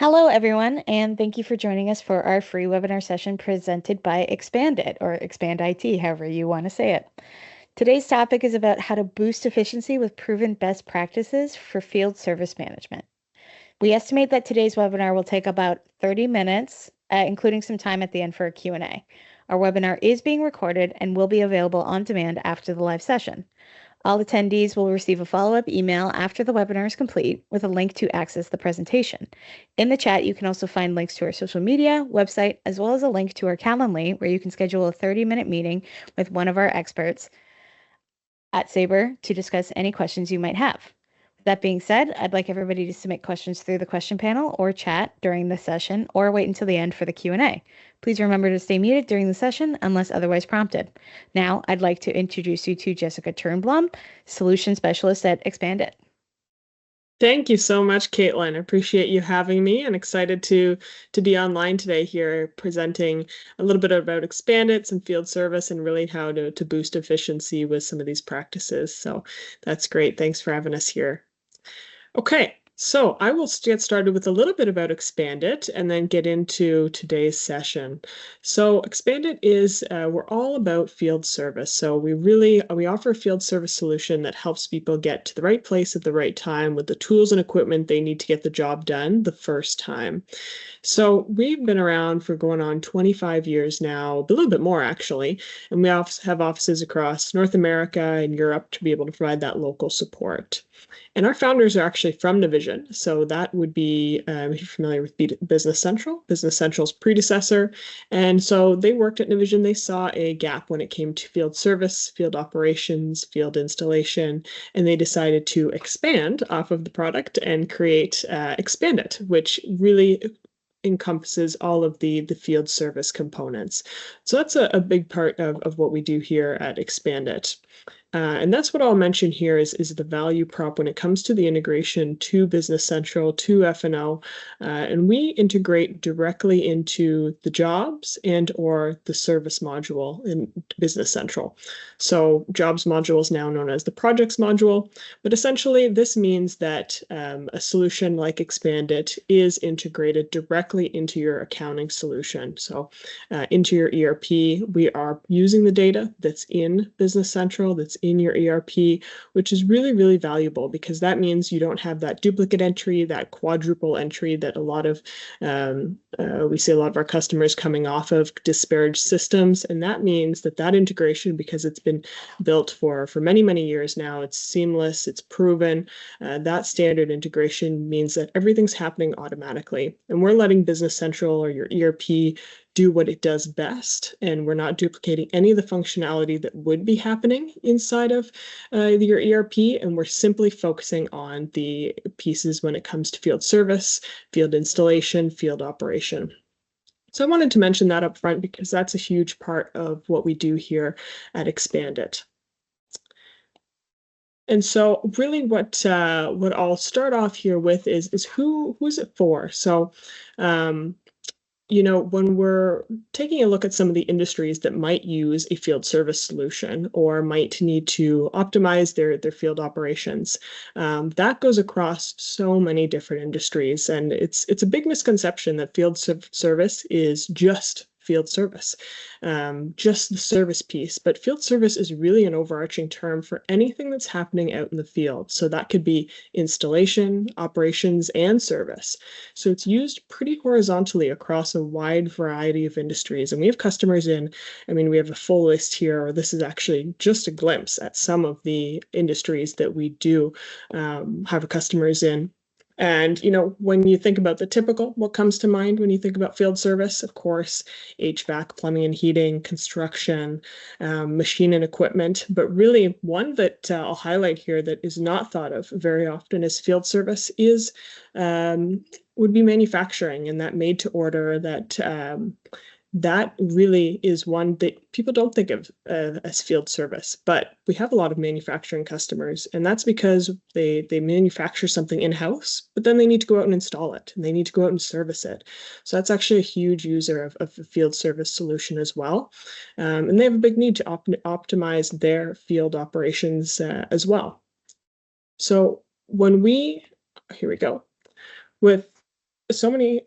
Hello, everyone, and thank you for joining us for our free webinar session presented by ExpandIT, or ExpandIT, however you want to say it. Today's topic is about how to boost efficiency with proven best practices for field service management. We estimate that today's webinar will take about 30 minutes, including some time at the end for a Q&A. Our webinar is being recorded and will be available on demand after the live session. All attendees will receive a follow-up email after the webinar is complete with a link to access the presentation. In the chat, you can also find links to our social media, website, as well as a link to our Calendly, where you can schedule a 30-minute meeting with one of our experts at Sabre to discuss any questions you might have. That being said, I'd like everybody to submit questions through the question panel or chat during the session, or wait until the end for the Q&A. Please remember to stay muted during the session unless otherwise prompted. Now, I'd like to introduce you to Jessica Turnblom, Solution Specialist at ExpandIT. Thank you so much, Caitlin. I appreciate you having me and excited to be online today here presenting a little bit about ExpandIT, some field service, and really how to boost efficiency with some of these practices. So that's great. Thanks for having us here. Okay, so I will get started with a little bit about ExpandIT and then get into today's session. So ExpandIT is, we're all about field service. So we offer a field service solution that helps people get to the right place at the right time with the tools and equipment they need to get the job done the first time. So we've been around for going on 25 years now, a little bit more actually, and we have offices across North America and Europe to be able to provide that local support. And our founders are actually from Navision. So that would be, if you're familiar with Business Central's predecessor. And so they worked at Navision. They saw a gap when it came to field service, field operations, field installation, and they decided to expand off of the product and create ExpandIT, which really encompasses all of the field service components. So that's a big part of what we do here at ExpandIT. And that's what I'll mention here is the value prop when it comes to the integration to Business Central, to F&O. And we integrate directly into the jobs and or the service module in Business Central. So jobs module is now known as the projects module, but essentially this means that a solution like ExpandIT is integrated directly into your accounting solution. So into your ERP, we are using the data that's in Business Central, that's in your ERP, which is really, really valuable because that means you don't have that duplicate entry, that quadruple entry that we see a lot of our customers coming off of disparate systems. And that means that integration, because it's been built for many, many years now, it's seamless, it's proven. That standard integration means that everything's happening automatically. And we're letting Business Central or your ERP do what it does best, and we're not duplicating any of the functionality that would be happening inside of your ERP, and we're simply focusing on the pieces when it comes to field service, field installation, field operation. So I wanted to mention that up front because that's a huge part of what we do here at ExpandIT. And so really what I'll start off here with is who is it for? So when we're taking a look at some of the industries that might use a field service solution or might need to optimize their field operations, that goes across so many different industries. And it's a big misconception that field service is just field service, just the service piece. But field service is really an overarching term for anything that's happening out in the field. So that could be installation, operations, and service. So it's used pretty horizontally across a wide variety of industries. And we have customers we have a full list here, or this is actually just a glimpse at some of the industries that we do have customers in. And, when you think about the typical, what comes to mind when you think about field service? Of course, HVAC, plumbing and heating, construction, machine and equipment. But really, one that I'll highlight here that is not thought of very often as field service would be manufacturing, and that made to order, that really is one that people don't think of as field service, but we have a lot of manufacturing customers, and that's because they manufacture something in-house, but then they need to go out and install it, and they need to go out and service it. So that's actually a huge user of a field service solution as well, and they have a big need to optimize their field operations as well. So here we go. With so many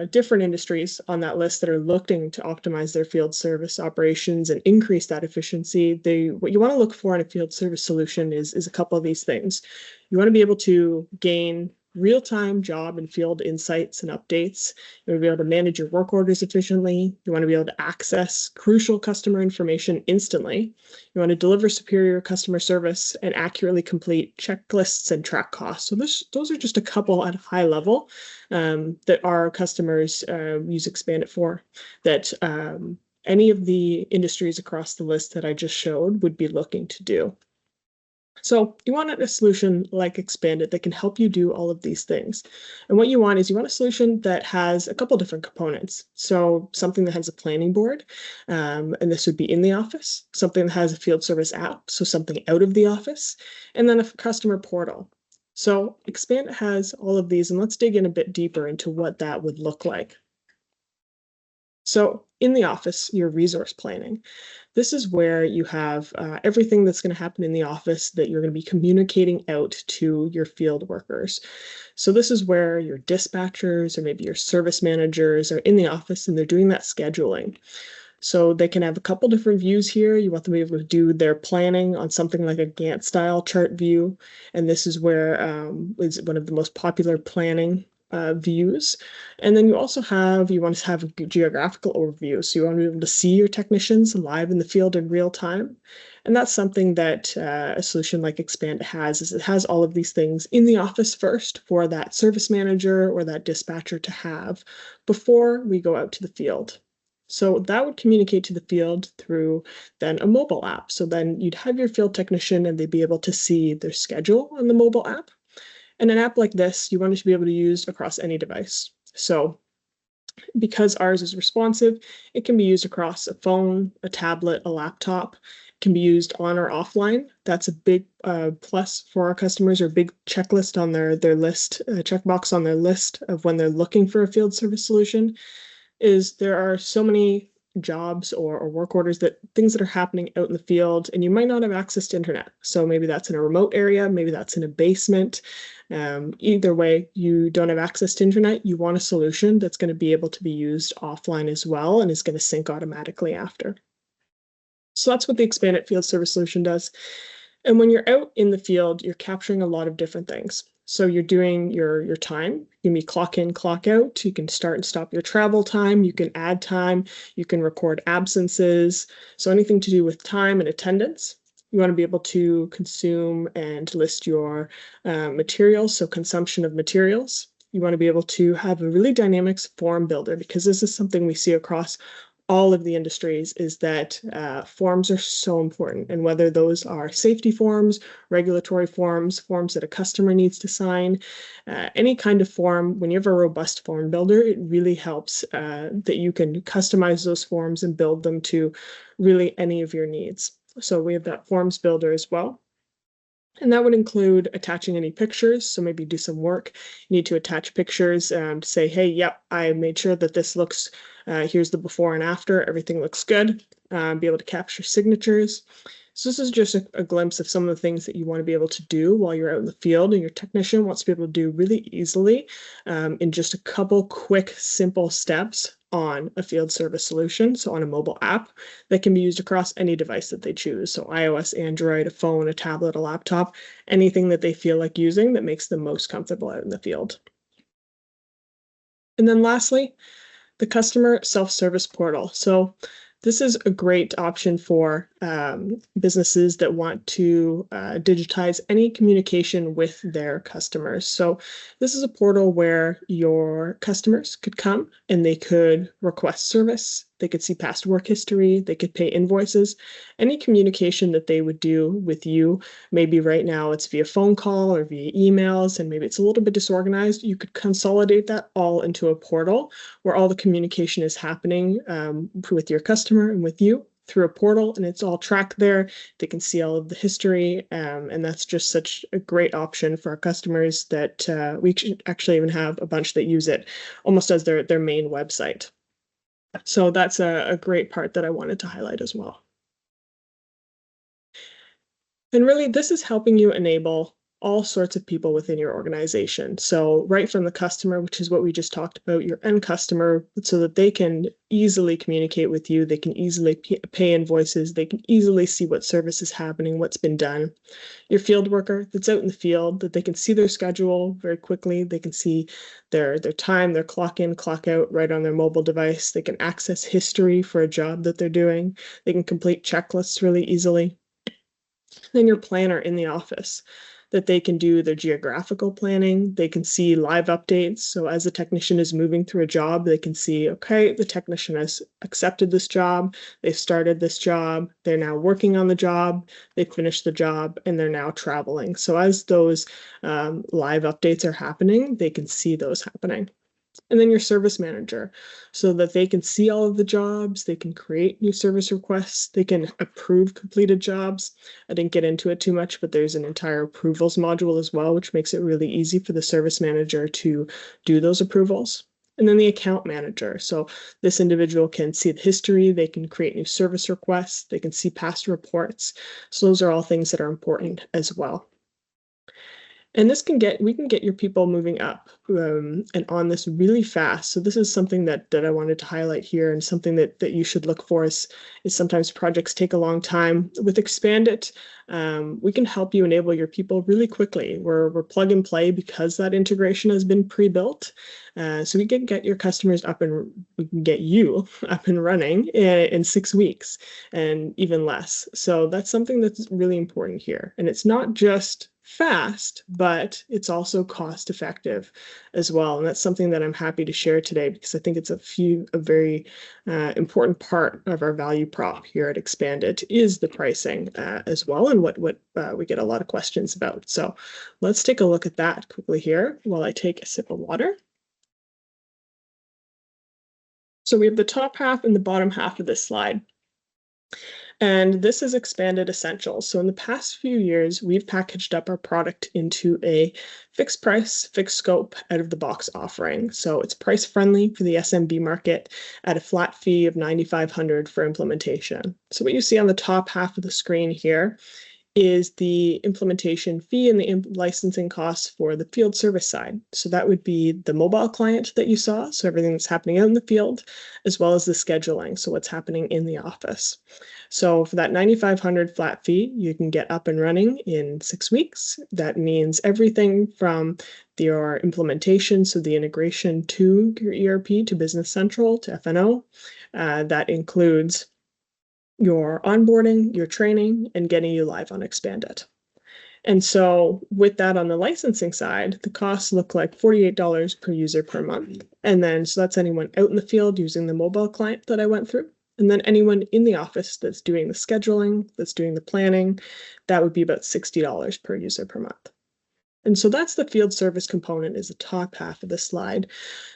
different industries on that list that are looking to optimize their field service operations and increase that efficiency. What you want to look for in a field service solution is a couple of these things. You want to be able to gain real-time job and field insights and updates. You want to be able to manage your work orders efficiently. You want to be able to access crucial customer information instantly. You want to deliver superior customer service and accurately complete checklists and track costs. So those are just a couple at a high level that our customers use ExpandIT for, that any of the industries across the list that I just showed would be looking to do. So you want a solution like ExpandIT that can help you do all of these things. And what you want a solution that has a couple different components. So something that has a planning board, and this would be in the office, something that has a field service app, so something out of the office, and then a customer portal. So ExpandIT has all of these, and let's dig in a bit deeper into what that would look like. So in the office, your resource planning. This is where you have everything that's going to happen in the office that you're going to be communicating out to your field workers. So this is where your dispatchers or maybe your service managers are in the office and they're doing that scheduling. So they can have a couple different views here. You want them to be able to do their planning on something like a Gantt style chart view. And this is where is one of the most popular planning views. And then you want to have a geographical overview. So you want to be able to see your technicians live in the field in real time. And that's something that a solution like ExpandIT has, is it has all of these things in the office first for that service manager or that dispatcher to have before we go out to the field. So that would communicate to the field through then a mobile app. So then you'd have your field technician and they'd be able to see their schedule on the mobile app. And an app like this, you want it to be able to use across any device. So because ours is responsive, it can be used across a phone, a tablet, a laptop. It can be used on or offline. That's a big plus for our customers, or big checklist on their list, checkbox on their list of when they're looking for a field service solution, is there are so many jobs or work orders, things that are happening out in the field, and you might not have access to internet. So maybe that's in a remote area, maybe that's in a basement. Either way, you don't have access to internet. You want a solution that's going to be able to be used offline as well and is going to sync automatically after. So that's what the ExpandIT Field Service solution does. And when you're out in the field, you're capturing a lot of different things. So you're doing your time. You can be clock in, clock out. You can start and stop your travel time. You can add time. You can record absences. So anything to do with time and attendance. You want to be able to consume and list your materials, so consumption of materials. You want to be able to have a really dynamic form builder, because this is something we see across all of the industries, is that forms are so important. And whether those are safety forms, regulatory forms, forms that a customer needs to sign, any kind of form, when you have a robust form builder, it really helps that you can customize those forms and build them to really any of your needs. So we have that forms builder as well. And that would include attaching any pictures. So maybe do some work. You need to attach pictures to say, hey, yep, I made sure that this looks, here's the before and after, everything looks good. Be able to capture signatures. So this is just a glimpse of some of the things that you want to be able to do while you're out in the field, and your technician wants to be able to do really easily in just a couple quick, simple steps on a field service solution, so on a mobile app that can be used across any device that they choose. So iOS, Android, a phone, a tablet, a laptop, anything that they feel like using that makes them most comfortable out in the field. And then lastly, the customer self-service portal. So this is a great option for businesses that want to digitize any communication with their customers. So this is a portal where your customers could come and they could request service. They could see past work history. They could pay invoices. Any communication that they would do with you, maybe right now it's via phone call or via emails, and maybe it's a little bit disorganized. You could consolidate that all into a portal where all the communication is happening with your customer and with you through a portal, and it's all tracked there. They can see all of the history, and that's just such a great option for our customers that we actually even have a bunch that use it almost as their main website. So that's a great part that I wanted to highlight as well. And really, this is helping you enable all sorts of people within your organization. So right from the customer, which is what we just talked about, your end customer, so that they can easily communicate with you, they can easily pay invoices, they can easily see what service is happening, what's been done. Your field worker that's out in the field, that they can see their schedule very quickly, they can see their time, their clock in, clock out right on their mobile device. They can access history for a job that they're doing. They can complete checklists really easily. Then your planner in the office, that they can do their geographical planning. They can see live updates. So as the technician is moving through a job, they can see, okay, the technician has accepted this job. They've started this job. They're now working on the job. They finished the job and they're now traveling. So as those live updates are happening, they can see those happening. And then your service manager, so that they can see all of the jobs, they can create new service requests, they can approve completed jobs. I didn't get into it too much, but there's an entire approvals module as well, which makes it really easy for the service manager to do those approvals. And then the account manager. So this individual can see the history, they can create new service requests, they can see past reports. So those are all things that are important as well. And we can get your people moving up and on this really fast. So this is something that I wanted to highlight here, and something that you should look for is sometimes projects take a long time. With ExpandIT, we can help you enable your people really quickly. We're plug and play because that integration has been pre-built. So we can get your customers we can get you up and running in 6 weeks and even less. So that's something that's really important here. And it's not just fast, but it's also cost effective as well. And that's something that I'm happy to share today, because I think it's a very important part of our value prop here at ExpandIT is the pricing as well, and what we get a lot of questions about. So let's take a look at that quickly here while I take a sip of water. So we have the top half and the bottom half of this slide. And this is ExpandIT Essentials. So in the past few years, we've packaged up our product into a fixed price, fixed scope, out of the box offering. So it's price friendly for the SMB market at a flat fee of $9,500 for implementation. So what you see on the top half of the screen here is the implementation fee and the licensing costs for the field service side. So that would be the mobile client that you saw, so everything that's happening out in the field, as well as the scheduling, so what's happening in the office. So for that $9,500 flat fee, you can get up and running in 6 weeks. That means everything from your implementation, so the integration to your ERP, to Business Central, to F&O. That includes your onboarding, your training, and getting you live on ExpandIT. And so with that on the licensing side, the costs look like $48 per user per month. And then, so that's anyone out in the field using the mobile client that I went through. And then anyone in the office that's doing the scheduling, that's doing the planning, that would be about $60 per user per month. And so that's the field service component, is the top half of the slide.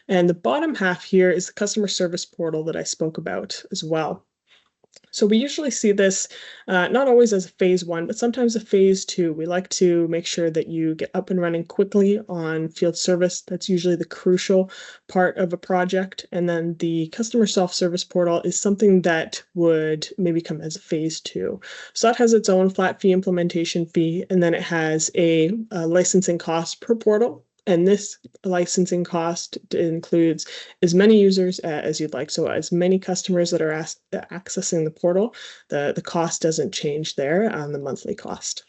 And the bottom half here is the customer service portal that I spoke about as well. So we usually see this not always as a phase 1, but sometimes a phase 2. We like to make sure that you get up and running quickly on field service. That's usually the crucial part of a project. And then the customer self-service portal is something that would maybe come as a phase 2. So that has its own flat fee implementation fee, and then it has a licensing cost per portal. And this licensing cost includes as many users as you'd like. So as many customers that are accessing the portal, the cost doesn't change there on the monthly cost.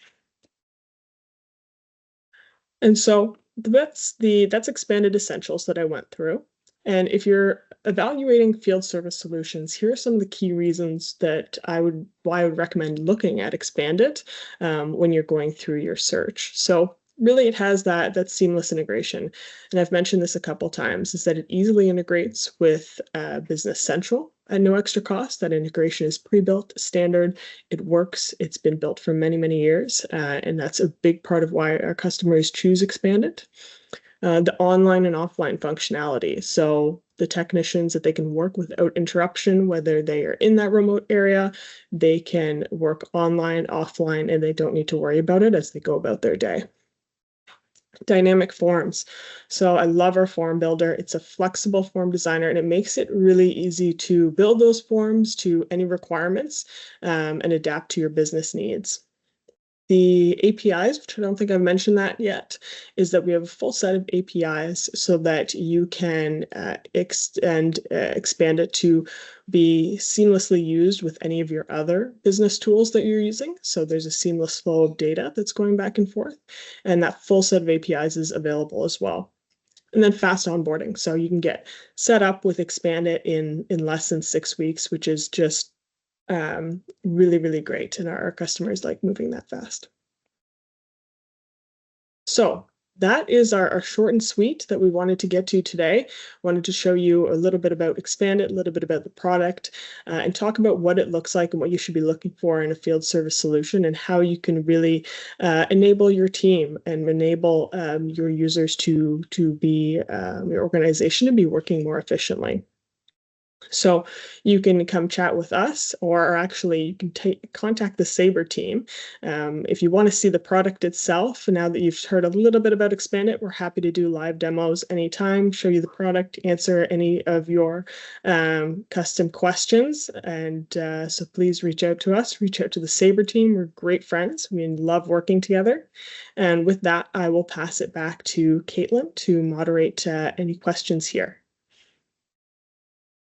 And so that's ExpandIT Essentials that I went through. And if you're evaluating field service solutions, here are some of the key reasons why I would recommend looking at ExpandIT when you're going through your search. So really, it has that seamless integration. And I've mentioned this a couple times, is that it easily integrates with Business Central at no extra cost. That integration is pre-built, standard, it works, it's been built for many, many years. And that's a big part of why our customers choose ExpandIT. The online and offline functionality. So the technicians, that they can work without interruption, whether they are in that remote area, they can work online, offline, and they don't need to worry about it as they go about their day. Dynamic forms. So I love our form builder. It's a flexible form designer, and it makes it really easy to build those forms to any requirements and adapt to your business needs. The APIs, which I don't think I've mentioned that yet, is that we have a full set of APIs so that you can expand it to be seamlessly used with any of your other business tools that you're using. So there's a seamless flow of data that's going back and forth, and that full set of APIs is available as well. And then fast onboarding, so you can get set up with ExpandIT in less than 6 weeks, which is just really, really great. And our customers like moving that fast. So that is our short and sweet that we wanted to get to today. Wanted to show you a little bit about ExpandIT, a little bit about the product, and talk about what it looks like and what you should be looking for in a field service solution and how you can really enable your team and enable your users to be your organization to be working more efficiently. So you can come chat with us, or actually you can contact the Sabre team. If you want to see the product itself, now that you've heard a little bit about ExpandIT, we're happy to do live demos anytime, show you the product, answer any of your custom questions. And so please reach out to us, reach out to the Sabre team. We're great friends. We love working together. And with that, I will pass it back to Caitlin to moderate any questions here.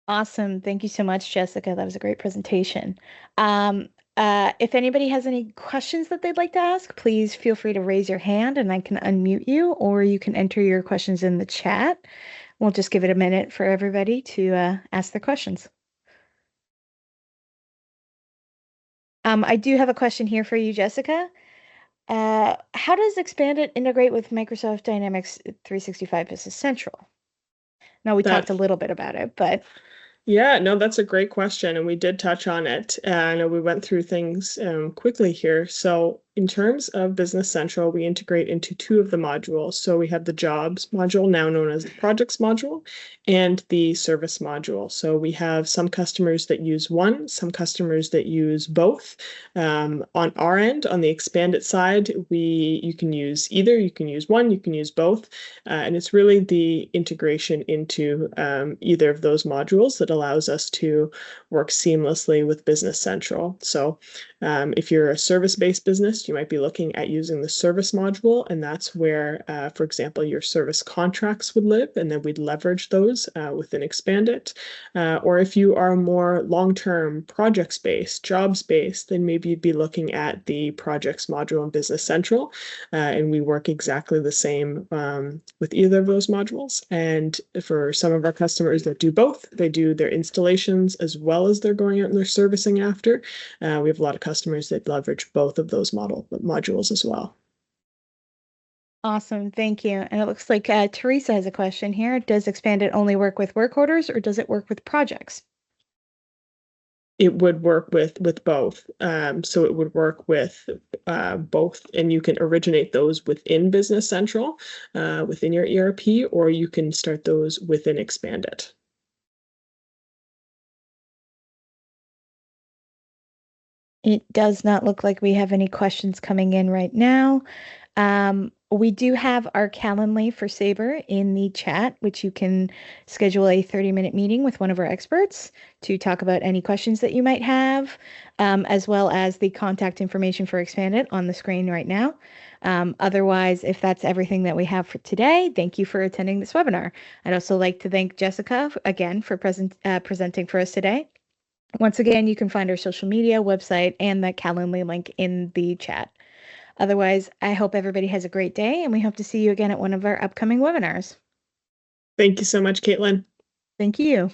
Awesome. Thank you so much, Jessica. That was a great presentation. If anybody has any questions that they'd like to ask, please feel free to raise your hand and I can unmute you, or you can enter your questions in the chat. We'll just give it a minute for everybody to ask their questions. I do have a question here for you, Jessica. How does ExpandIT integrate with Microsoft Dynamics 365 Business Central? Now, we talked a little bit about it, but yeah, no, that's a great question. And we did touch on it. I know we went through things quickly here. So in terms of Business Central, we integrate into two of the modules. So we have the Jobs module, now known as the Projects module, and the Service module. So we have some customers that use one, some customers that use both. On our end, on the ExpandIT side, you can use either, you can use one, you can use both. And it's really the integration into either of those modules that allows us to work seamlessly with Business Central. So if you're a service-based business, you might be looking at using the service module, and that's where, for example, your service contracts would live, and then we'd leverage those within ExpandIT. Or if you are more long-term projects-based, jobs-based, then maybe you'd be looking at the projects module in Business Central, and we work exactly the same with either of those modules. And for some of our customers that do both, they do their installations as well as they're going out and they're servicing after. We have a lot of customers that leverage both of those modules as well. Awesome, thank you. And it looks like Teresa has a question here. Does ExpandIT only work with work orders or does it work with projects? It would work with both. So it would work with both, and you can originate those within Business Central, within your ERP, or you can start those within ExpandIT. It does not look like we have any questions coming in right now. We do have our Calendly for Sabre in the chat, which you can schedule a 30-minute meeting with one of our experts to talk about any questions that you might have, as well as the contact information for ExpandIT on the screen right now. Otherwise, if that's everything that we have for today, thank you for attending this webinar. I'd also like to thank Jessica again for presenting for us today. Once again, you can find our social media, website, and the Calendly link in the chat. Otherwise, I hope everybody has a great day, and we hope to see you again at one of our upcoming webinars. Thank you so much, Caitlin. Thank you.